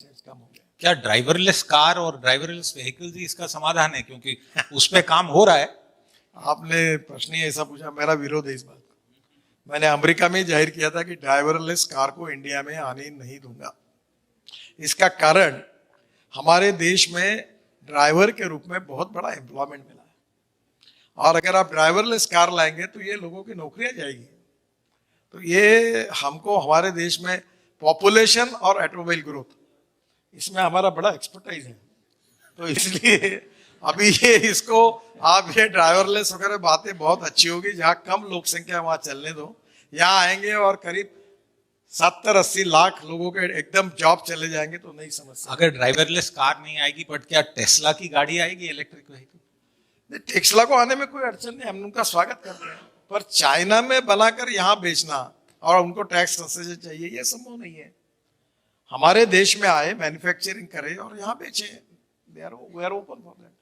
कम हो गया। क्या ड्राइवरलेस कार और ड्राइवरलेस व्हीकल्स ही इसका समाधान है, क्योंकि उस पे काम हो रहा है? आपने प्रश्न ही ऐसा पूछा, मेरा विरोध है इस बात का। मैंने अमेरिका में जाहिर किया था कि ड्राइवरलेस कार को इंडिया में आने नहीं दूंगा। इसका कारण हमारे देश में ड्राइवर के रूप में बहुत बड़ा एम्प्लॉयमेंट मिला है, और अगर आप ड्राइवरलेस कार लाएंगे तो ये लोगों की नौकरियां जाएगी। तो ये हमको हमारे देश में पॉपुलेशन और ऑटोमोबाइल ग्रोथ, इसमें हमारा बड़ा एक्सपर्टाइज है। तो इसलिए अभी ये इसको आप ये ड्राइवरलेस वगैरह बातें बहुत अच्छी होगी, जहाँ कम लोक संख्या वहां चलने दो। यहाँ आएंगे और करीब 70-80 लाख लोगों के एकदम जॉब चले जाएंगे तो नहीं समझ। अगर ड्राइवरलेस कार नहीं आएगी, बट क्या टेस्ला की गाड़ी आएगी इलेक्ट्रिक व्हीकल? टेस्ला को आने में कोई अड़चन नहीं, हम उनका स्वागत करते हैं, पर चाइना में बनाकर यहाँ बेचना और उनको टैक्स कंसेशन चाहिए, ये संभव नहीं है। हमारे देश में आए, मैन्युफैक्चरिंग करे और यहाँ बेचे। We are open for that.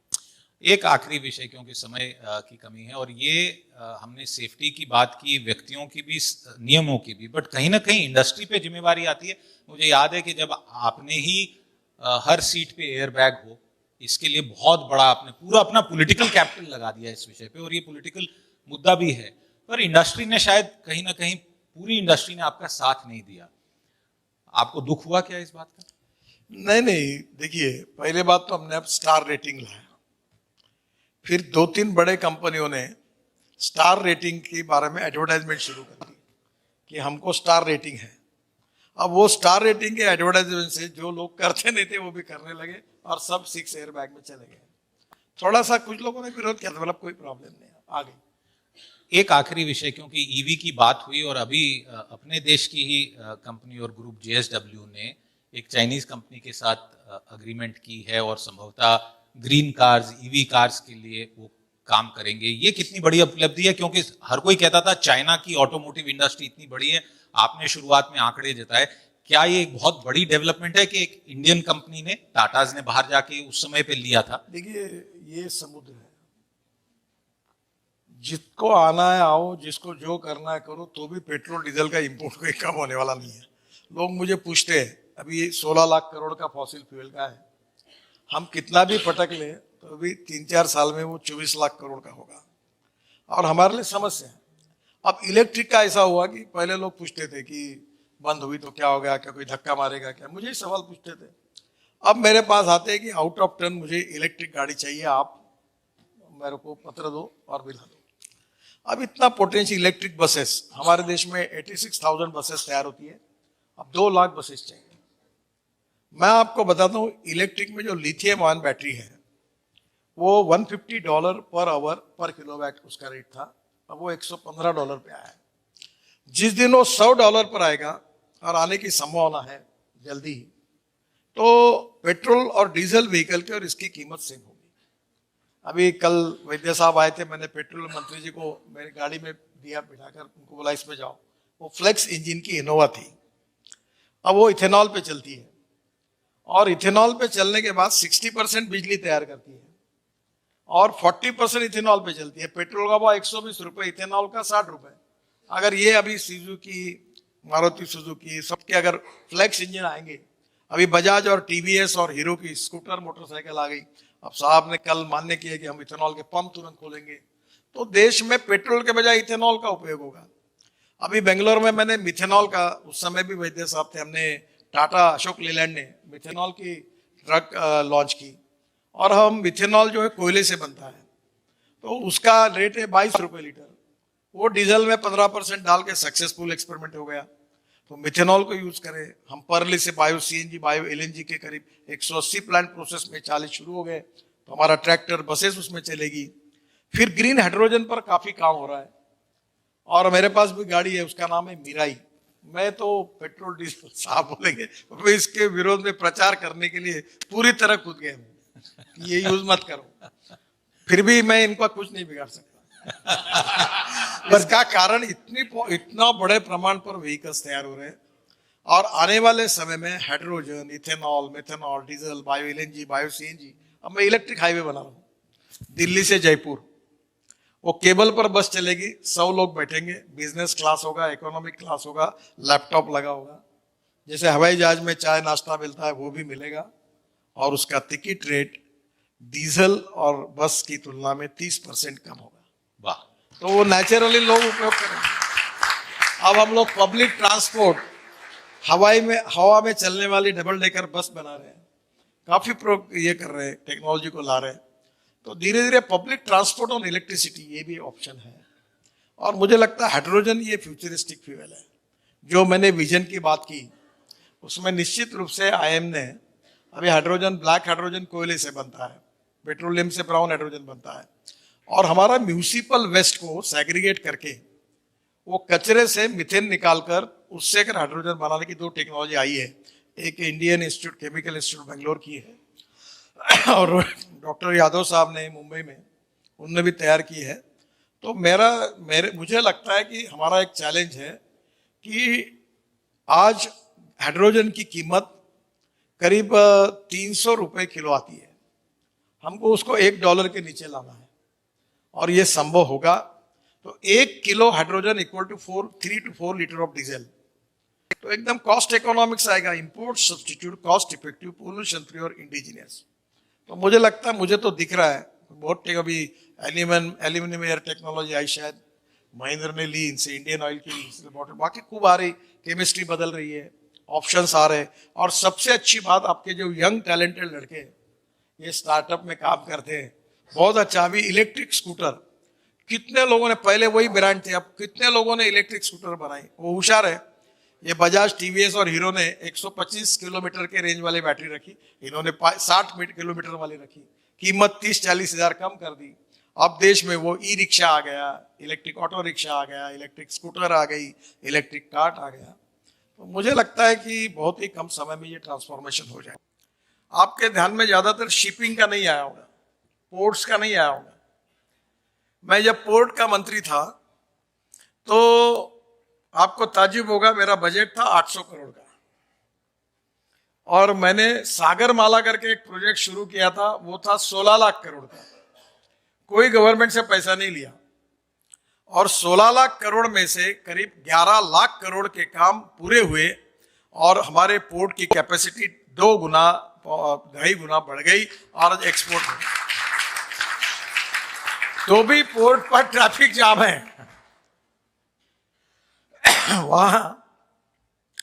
एक आखिरी विषय, क्योंकि समय की कमी है, और ये हमने सेफ्टी की बात की, व्यक्तियों की भी, नियमों की भी, बट कहीं ना कहीं इंडस्ट्री पे जिम्मेवारी आती है। मुझे याद है कि जब आपने ही हर सीट पे एयर बैग हो, इसके लिए बहुत बड़ा आपने पूरा अपना पॉलिटिकल कैपिटल लगा दिया इस विषय पे, और ये पॉलिटिकल मुद्दा भी है, पर इंडस्ट्री ने शायद कहीं ना कहीं, पूरी इंडस्ट्री ने आपका साथ नहीं दिया। आपको दुख हुआ क्या इस बात का? नहीं, देखिए, पहले बात तो हमने अब स्टार रेटिंग लाया, फिर 2-3 बड़े कंपनियों ने स्टार रेटिंग के बारे में एडवर्टाइजमेंट शुरू कर दी कि हमको स्टार रेटिंग है। अब वो स्टार रेटिंग के एडवर्टाइजमेंट से जो लोग करते नहीं थे वो भी करने लगे, और सब 6 एयर बैग में चले गए। थोड़ा सा कुछ लोगों ने विरोध किया, मतलब कोई प्रॉब्लम नहीं है, आ गई। एक आखिरी विषय, क्योंकि ईवी की बात हुई, और अभी अपने देश की ही कंपनी और ग्रुप JSW ने एक चाइनीज कंपनी के साथ अग्रीमेंट की है, और संभवतः ग्रीन कार्स, ईवी कार्स के लिए वो काम करेंगे। ये कितनी बड़ी उपलब्धि है, क्योंकि हर कोई कहता था चाइना की ऑटोमोटिव इंडस्ट्री इतनी बड़ी है, आपने शुरुआत में आंकड़े जताए। क्या ये एक बहुत बड़ी डेवलपमेंट है कि एक इंडियन कंपनी ने, टाटाज ने बाहर जाके उस समय पे लिया था? देखिए, ये समुद्र है, जिसको आना है आओ, जिसको जो करना है करो, तो भी पेट्रोल डीजल का इंपोर्ट कोई कम होने वाला नहीं है। लोग मुझे पूछते हैं, अभी 16 लाख करोड़ का फॉसिल फ्यूल का है, हम कितना भी पटक लें तो अभी 3-4 साल में वो 24 लाख करोड़ का होगा, और हमारे लिए समस्या है। अब इलेक्ट्रिक का ऐसा हुआ कि पहले लोग पूछते थे कि बंद हुई तो क्या हो गया, क्या कोई धक्का मारेगा क्या, मुझे ही सवाल पूछते थे। अब मेरे पास आते हैं कि आउट ऑफ टर्न मुझे इलेक्ट्रिक गाड़ी चाहिए, आप मेरे को पत्र दो और बिला दो। अब इतना पोटेंशियल इलेक्ट्रिक बसेस हमारे देश में 86,000 बसेस तैयार होती है, अब 2 लाख बसेस चाहिए। मैं आपको बताता हूँ, इलेक्ट्रिक में जो लिथियम आयन बैटरी है वो $150 पर आवर पर किलोवाट उसका रेट था, अब वो $115 पे आया है। जिस दिन वो $100 पर आएगा, और आने की संभावना है जल्दी ही, तो पेट्रोल और डीजल व्हीकल की और इसकी कीमत सेम होगी। अभी कल वैद्य साहब आए थे, मैंने पेट्रोल मंत्री जी को मेरी गाड़ी में दिया बिठाकर, उनको बोला इसमें जाओ। वो फ्लेक्स इंजन की इनोवा थी, अब वो इथेनॉल पे चलती है, और इथेनॉल पे चलने के बाद 60% बिजली तैयार करती है, और 40% इथेनॉल पे चलती है। पेट्रोल का भाव 120 रुपए, इथेनॉल का 60 रुपए। अगर ये अभी सुजुकी, मारुति सुजुकी, सबके अगर फ्लेक्स इंजन आएंगे, अभी बजाज और TVS और हीरो की स्कूटर मोटरसाइकिल आ गई, अब साहब ने कल मान्य किया कि हम इथेनॉल के पंप तुरंत खोलेंगे, तो देश में पेट्रोल के बजाय इथेनॉल का उपयोग होगा। अभी बेंगलोर में मैंने मिथेनॉल का, उस समय भी वैद्य साहब थे, हमने टाटा अशोक लेलैंड ने मिथेनॉल की ट्रक लॉन्च की, और हम मिथेनॉल जो है कोयले से बनता है, तो उसका रेट है 22 रुपए लीटर। वो डीजल में 15% डाल के सक्सेसफुल एक्सपेरिमेंट हो गया। तो मिथेनॉल को यूज करें हम। परली से बायो CNG, बायो LNG के करीब 180 प्लांट प्रोसेस में 40 शुरू हो गए, तो हमारा ट्रैक्टर, बसेस उसमें चलेगी। फिर ग्रीन हाइड्रोजन पर काफी काम हो रहा है, और मेरे पास भी गाड़ी है, उसका नाम है मिराई। मैं तो पेट्रोल डीजल साहब बोलेंगे, मैं इसके विरोध में प्रचार करने के लिए पूरी तरह कूद गया हूँ, ये यूज मत करो, फिर भी मैं इनका कुछ नहीं बिगाड़ सकता। इसका कारण इतना बड़े प्रमाण पर व्हीकल्स तैयार हो रहे हैं, और आने वाले समय में hydrogen, ethanol, methanol, diesel, bio LNG, bio CNG। अब मैं इलेक्ट्रिक हाईवे बना रहा हूँ दिल्ली से जयपुर, वो केबल पर बस चलेगी, 100 लोग बैठेंगे, बिजनेस क्लास होगा, इकोनॉमिक क्लास होगा, लैपटॉप लगा होगा, जैसे हवाई जहाज में चाय नाश्ता मिलता है वो भी मिलेगा, और उसका टिकट रेट डीजल और बस की तुलना में 30% कम होगा। वाह। तो वो नेचुरली लोग उपयोग करेंगे। अब हम लोग पब्लिक ट्रांसपोर्ट हवा में चलने वाली डबल डेकर बस बना रहे हैं, काफी ये कर रहे हैं, टेक्नोलॉजी को ला रहे हैं। तो धीरे धीरे पब्लिक ट्रांसपोर्ट और इलेक्ट्रिसिटी ये भी ऑप्शन है। और मुझे लगता है हाइड्रोजन ये फ्यूचरिस्टिक फ्यूल है। जो मैंने विजन की बात की उसमें निश्चित रूप से आईएम ने अभी हाइड्रोजन, ब्लैक हाइड्रोजन कोयले से बनता है, पेट्रोलियम से ब्राउन हाइड्रोजन बनता है, और हमारा म्यूनिसिपल वेस्ट को सेग्रीगेट करके वो कचरे से मीथेन निकालकर उससे अगर हाइड्रोजन बनाने की 2 टेक्नोलॉजी आई है। एक Indian institute, chemical institute Bangalore की है, और डॉक्टर यादव साहब ने मुंबई में, उनने भी तैयार की है। तो मुझे लगता है कि हमारा एक चैलेंज है कि आज हाइड्रोजन की कीमत करीब 300 रुपए किलो आती है, हमको उसको $1 के नीचे लाना है, और ये संभव होगा। तो 1 kilo hydrogen equal to 3 to 4 litre of diesel, तो एकदम कॉस्ट इकोनॉमिक्स आएगा, import substitute, cost effective, pollution free और इंडिजिनियस। तो मुझे लगता है, मुझे तो दिख रहा है बहुत अभी एल्यूमिनियम एयर टेक्नोलॉजी आई, शायद महेंद्र ने ली इनसे, इंडियन ऑयल की बॉटल, बाकी खूब आ रही, केमिस्ट्री बदल रही है, ऑप्शंस आ रहे। और सबसे अच्छी बात, आपके जो यंग टैलेंटेड लड़के ये स्टार्टअप में काम करते हैं, बहुत अच्छा। अभी इलेक्ट्रिक स्कूटर कितने लोगों ने, पहले वही ब्रांड थे, अब कितने लोगों ने इलेक्ट्रिक स्कूटर बनाई, वो होशियार है। ये बजाज, टीवीएस और हीरो ने 125 किलोमीटर के रेंज वाली बैटरी रखी, इन्होंने 60 किलोमीटर वाली रखी, कीमत 30-40 हजार कम कर दी। अब देश में वो ई रिक्शा आ गया, इलेक्ट्रिक ऑटो रिक्शा आ गया, इलेक्ट्रिक स्कूटर आ गई, इलेक्ट्रिक कार्ट आ गया। तो मुझे लगता है कि बहुत ही कम समय में ये ट्रांसफॉर्मेशन हो जाए। आपके ध्यान में ज्यादातर शिपिंग का नहीं आया होगा, पोर्ट्स का नहीं आया होगा। मैं जब पोर्ट का मंत्री था तो आपको ताज्जुब होगा, मेरा बजट था 800 करोड़ का, और मैंने सागरमाला करके एक प्रोजेक्ट शुरू किया था, वो था 16 लाख करोड़ का। कोई गवर्नमेंट से पैसा नहीं लिया, और 16 लाख करोड़ में से करीब 11 लाख करोड़ के काम पूरे हुए, और हमारे पोर्ट की कैपेसिटी 2 गुना 2.5 गुना बढ़ गई, और एक्सपोर्ट हो गई। तो भी पोर्ट पर ट्रैफिक जाम है वहां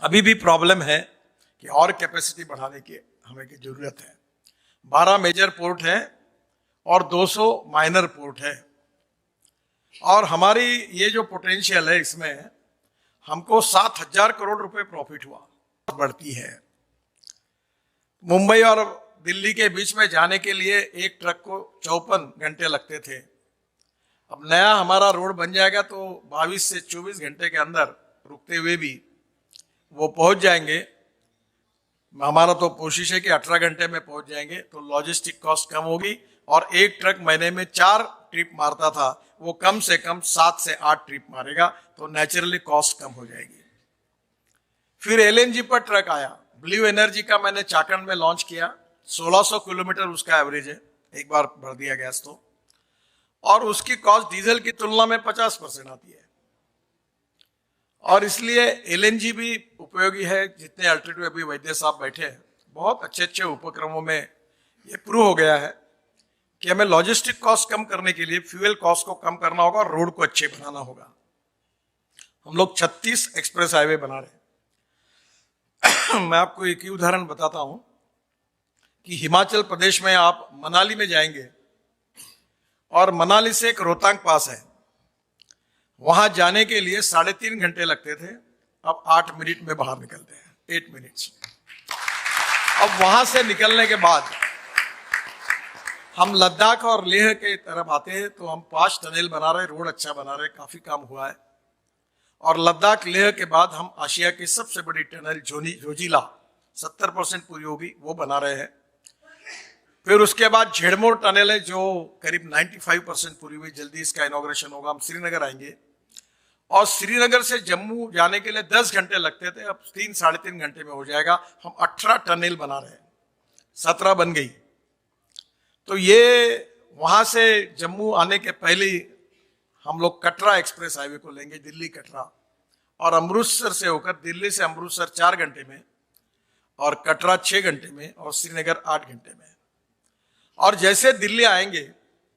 अभी भी प्रॉब्लम है कि और कैपेसिटी बढ़ाने की हमें की जरूरत है। 12 मेजर पोर्ट है और 200 माइनर पोर्ट है, और हमारी ये जो पोटेंशियल है, इसमें हमको 7,000 करोड़ रुपए प्रॉफिट हुआ, बढ़ती है। मुंबई और दिल्ली के बीच में जाने के लिए एक ट्रक को 54 घंटे लगते थे। अब नया हमारा रोड बन जाएगा तो 22 से 24 घंटे के अंदर रुकते हुए भी वो पहुंच जाएंगे। हमारा तो कोशिश है कि 18 घंटे में पहुंच जाएंगे, तो लॉजिस्टिक कॉस्ट कम होगी, और एक ट्रक महीने में 4 ट्रिप मारता था, वो कम से कम 7 से 8 ट्रिप मारेगा, तो नेचुरली कॉस्ट कम हो जाएगी। फिर एलएनजी पर ट्रक आया, ब्लू एनर्जी का मैंने चाकंड में लॉन्च किया, 1600 किलोमीटर उसका एवरेज है, एक बार भर दिया गैस तो, और उसकी कॉस्ट डीजल की तुलना में 50% आती है। और इसलिए एलएनजी भी उपयोगी है। जितने अल्टरनेटिव अभी वैद्य साहब बैठे हैं, बहुत अच्छे अच्छे उपक्रमों में ये प्रूव हो गया है कि हमें लॉजिस्टिक कॉस्ट कम करने के लिए फ्यूल कॉस्ट को कम करना होगा, और रोड को अच्छे बनाना होगा। हम लोग 36 एक्सप्रेस हाईवे बना रहे हैं। मैं आपको एक ही उदाहरण बताता हूं कि हिमाचल प्रदेश में आप मनाली में जाएंगे, और मनाली से एक रोहतांग पास है, वहां जाने के लिए 3.5 घंटे लगते थे, अब 8 मिनट में बाहर निकलते हैं, 8 मिनट्स। अब वहां से निकलने के बाद हम लद्दाख और लेह के तरफ आते हैं, तो हम 5 टनल बना रहे, रोड अच्छा बना रहे, काफी काम हुआ है। और लद्दाख लेह के बाद हम आशिया की सबसे बड़ी टनल जोजिला 70% पूरी होगी, वो बना रहे हैं। फिर उसके बाद झेड़मोर टनल है, जो करीब 95% पूरी हुई, जल्दी इसका इनॉग्रेशन होगा। हम श्रीनगर आएंगे, और श्रीनगर से जम्मू जाने के लिए 10 घंटे लगते थे, अब 3-3.5 घंटे में हो जाएगा। हम 18 टनल बना रहे हैं, 17 बन गई। तो ये वहां से जम्मू आने के पहले ही हम लोग कटरा एक्सप्रेस हाईवे को लेंगे, दिल्ली कटरा, और अमृतसर से होकर दिल्ली से अमृतसर 4 घंटे में, और कटरा 6 घंटे में, और श्रीनगर 8 घंटे में। और जैसे दिल्ली आएंगे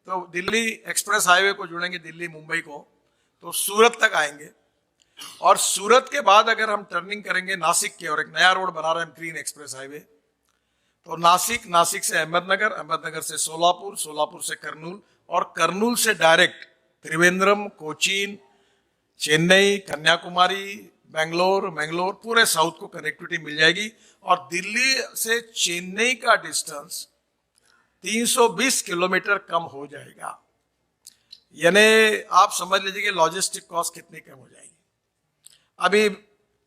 तो दिल्ली एक्सप्रेस हाईवे को जुड़ेंगे, दिल्ली मुंबई को, तो सूरत तक आएंगे। और सूरत के बाद अगर हम टर्निंग करेंगे नासिक की, और एक नया रोड बना रहे हैं ग्रीन एक्सप्रेस हाईवे, तो नासिक, नासिक से अहमदनगर, अहमदनगर से सोलापुर, सोलापुर से कर्नूल, और कर्नूल से डायरेक्ट त्रिवेंद्रम, कोचीन, चेन्नई, कन्याकुमारी, बेंगलोर, मैंगलोर, पूरे साउथ को कनेक्टिविटी मिल जाएगी। और दिल्ली से चेन्नई का डिस्टेंस 320 किलोमीटर कम हो जाएगा। यानी आप समझ लीजिए कि लॉजिस्टिक कॉस्ट कितनी कम हो जाएगी। अभी